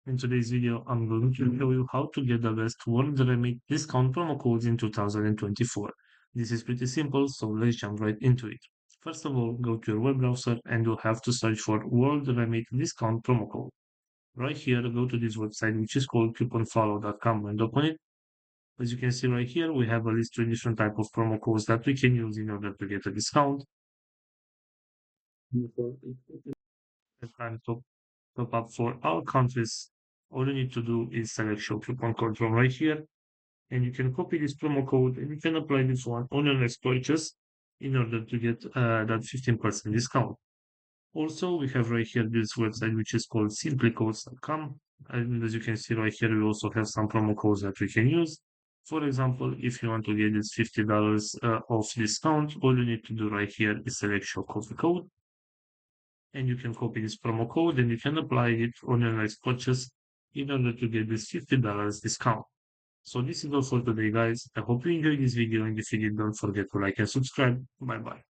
In today's video, I'm going to show you how to get the best Worldremit discount promo codes in 2024. This is pretty simple, so let's jump right into it. First of all, go to your web browser and you'll have to search for Worldremit discount promo code. Right here, go to this website, which is called couponfollow.com, and open it. As you can see right here, we have a list of different type of promo codes that we can use in order to get a discount. And top up for all countries. All you need to do is select your coupon code from right here, and you can copy this promo code and you can apply this one on your next purchase in order to get that 15% discount. Also, we have right here this website which is called simplycodes.com, and as you can see right here, we also have some promo codes that we can use. For example, if you want to get this $50 off discount, all you need to do right here is select your coffee code, and you can copy this promo code and you can apply it on your next purchase in order to get this $50 discount. So this is all for today, guys. I hope you enjoyed this video, and if you did, don't forget to like and subscribe. Bye bye.